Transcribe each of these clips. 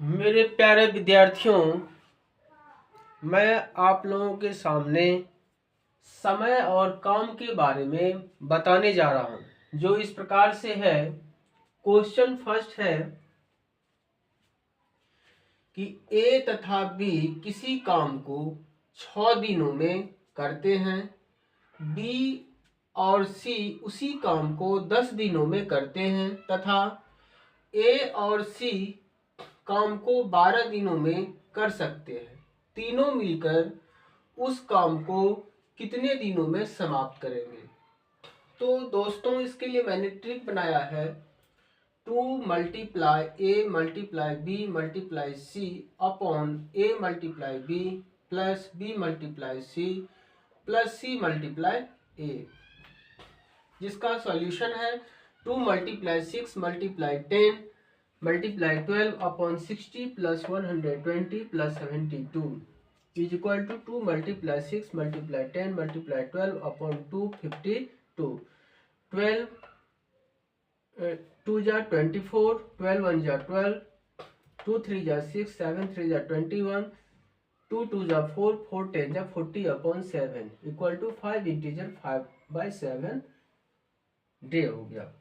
मेरे प्यारे विद्यार्थियों, मैं आप लोगों के सामने समय और काम के बारे में बताने जा रहा हूं, जो इस प्रकार से है। क्वेश्चन फर्स्ट है कि ए तथा बी किसी काम को 6 दिनों में करते हैं। बी और सी उसी काम को 10 दिनों में करते हैं तथा ए और सी काम को 12 दिनों में कर सकते हैं। तीनों मिलकर उस काम को कितने दिनों में समाप्त करेंगे? तो दोस्तों, इसके लिए मैंने ट्रिक बनाया है। 2 multiply A multiply B multiply C upon A multiply B plus B multiply C plus C multiply A, जिसका सॉल्यूशन है 2 multiply 6 multiply 10 multiply 12 upon 60 plus 120 plus 72 is equal to 2 multiply 6 multiply 10 multiply 12 upon 252। 12 2 जा 24, 12 1 जा 12, 2 3 जा 6, 7 3 जा 21, 2 2 जा 4, 4 10 जा 40 upon 7 equal to 5 integer 5/7 डे हो गया।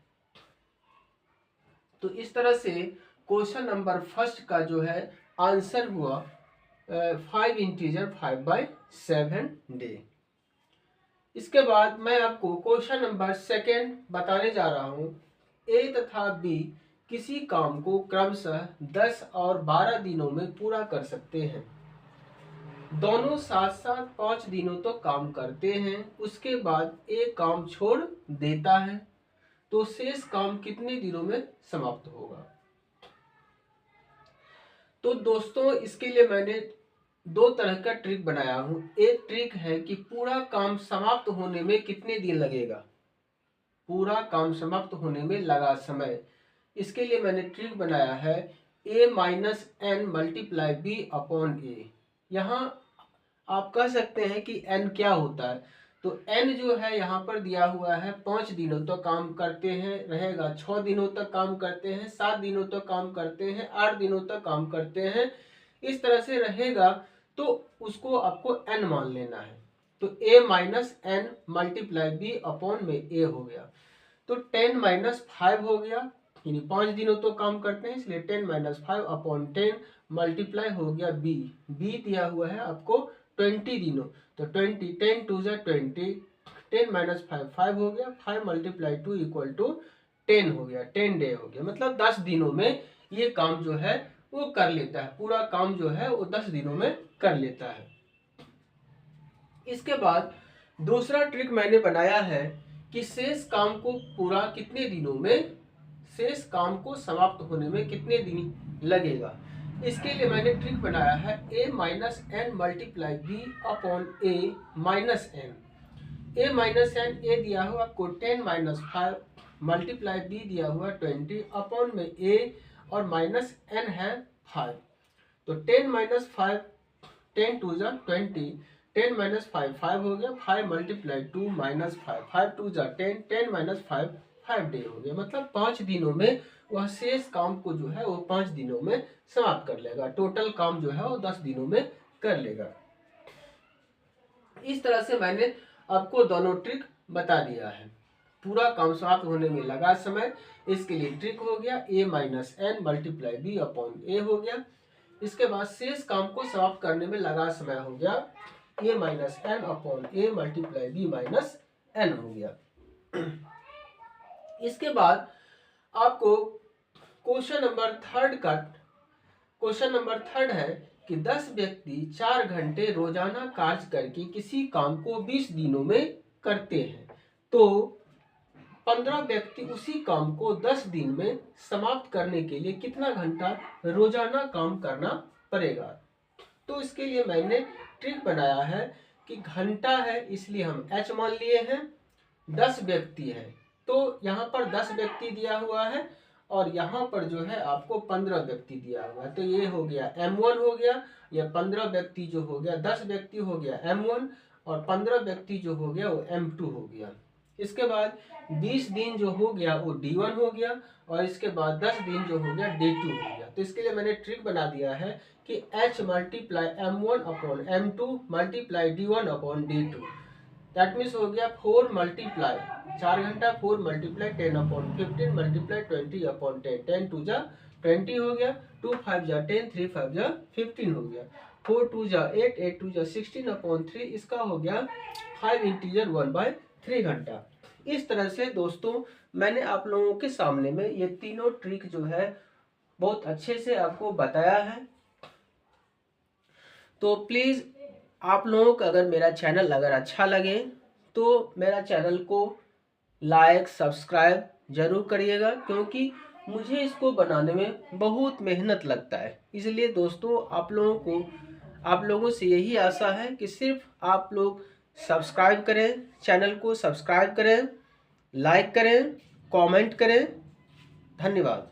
तो इस तरह से क्वेश्चन नंबर फर्स्ट का जो है आंसर हुआ 5 इंटीजर 5/7 डे। इसके बाद मैं आपको क्वेश्चन नंबर सेकेंड बताने जा रहा हूं। ए तथा बी किसी काम को क्रमशः 10 और 12 दिनों में पूरा कर सकते हैं। दोनों साथ साथ 5 दिनों तक तो काम करते हैं। उसके बाद एक काम छोड़ देता है, तो शेष काम कितने दिनों में समाप्त होगा? तो दोस्तों, इसके लिए मैंने 2 तरह का ट्रिक बनाया हूं। एक ट्रिक है कि पूरा काम समाप्त होने में कितने दिन लगेगा, पूरा काम समाप्त होने में लगा समय। इसके लिए मैंने ट्रिक बनाया है a minus N multiply B upon A. यहाँ आप कह सकते हैं कि n क्या होता है, तो n जो है यहाँ पर दिया हुआ है 5 दिनों तक तो काम करते हैं रहेगा, 6 दिनों तक काम करते हैं, 7 दिनों तक काम करते हैं, 8 दिनों तक काम करते हैं, इस तरह से रहेगा। तो उसको आपको n मान लेना है। तो a minus N multiply B upon में a हो गया, तो 10 माइनस 5 हो गया, यानी 5 दिनों तो काम करते हैं, इसलिए 10 माइनस 5 अपॉन 10 मल्टीप्लाई हो गया b दिया हुआ है आपको 20 दिनों, तो 20 10 2 जा 20, 10 माइनस 5 5 हो गया, 5 मल्टीप्लाई 2 इक्वल टू 10 हो गया, 10 डे हो गया। मतलब 10 दिनों में ये काम जो है वो कर लेता है, पूरा काम जो है वो 10 दिनों में कर लेता है। इसके बाद दूसरा ट्रिक मैंने बनाया है कि शेष काम को पूरा कितने दिनों में, शेष काम को समाप्त होने में कितने दिन लगेगा। इसके लिए मैंने ट्रिक बनाया है a minus N multiply B upon a minus n. a minus n a दिया हुआ आपको 10 माइनस 5 मल्टीप्लाई b दिया हुआ 20 अपॉन में a और माइनस n है 5। तो 10 माइनस 5, 10 2 जा 20, 10 माइनस 5 5 हो गया, 5 मल्टीप्लाई 2 माइनस 5, 5 2 जा 10, 10 माइनस 5 5 डे हो गया। मतलब 5 दिनों में वह शेष काम को जो है वो 5 दिनों में समाप्त कर लेगा। टोटल काम जो है वो 10 दिनों में कर लेगा। इस तरह से मैंने आपको दोनों ट्रिक बता दिया है। पूरा काम समाप्त होने में लगा समय, इसके लिए ट्रिक हो गया a minus N multiply B upon A हो गया। इसके बाद शेष काम को समाप्त करने में लगा समय हो गया a minus n upon A multiply b minus n हो गया। इसके बाद आपको क्वेश्चन नंबर थर्ड है कि 10 व्यक्ति 4 घंटे रोजाना कार्य करके किसी काम को 20 दिनों में करते हैं, तो 15 व्यक्ति उसी काम को 10 दिन में समाप्त करने के लिए कितना घंटा रोजाना काम करना पड़ेगा। तो इसके लिए मैंने ट्रिक बनाया है कि घंटा है इसलिए हम h मान लिए हैं, 10 व्यक्ति है तो यहाँ पर 10 व्यक्ति दिया हुआ है और यहाँ पर जो है आपको 15 व्यक्ति दिया हुआ है, तो ये हो गया m1 हो गया, या 15 व्यक्ति जो हो गया 10 व्यक्ति हो गया m1 और 15 व्यक्ति जो हो गया वो m2 हो गया। इसके बाद 20 दिन जो हो गया वो D1 हो गया, और इसके बाद 10 दिन जो हो गया D2 हो गया। तो इसके लिए मैंने ट्रिक बना दिया है कि H multiply M1 upon M2 multiply D1 upon D2। That means हो गया 4 मल्टीप्लाई 4 घंटा 4 मल्टीप्लाई 10 अपॉन 15 मल्टीप्लाई 20 अपॉन 10, 10 टू जा 20 हो गया, 2 5 जा 10, 3 5 जा 15 हो गया, 4 2 जा 8, 8 2 जा 16 अपॉन 3, इसका हो गया 5 इंटीजर 1/3 घंटा। इस तरह से दोस्तों मैंने आप लोगों के सामने में ये तीनों ट्रिक जो है बहुत अच्छे से आपको बताया है। तो प्लीज़ आप लोगों को अगर मेरा चैनल अगर अच्छा लगे तो मेरा चैनल को लाइक सब्सक्राइब जरूर करिएगा, क्योंकि मुझे इसको बनाने में बहुत मेहनत लगता है। इसलिए दोस्तों आप लोगों से यही आशा है कि सिर्फ आप लोग सब्सक्राइब करें, चैनल को सब्सक्राइब करें, लाइक करें, कमेंट करें। धन्यवाद।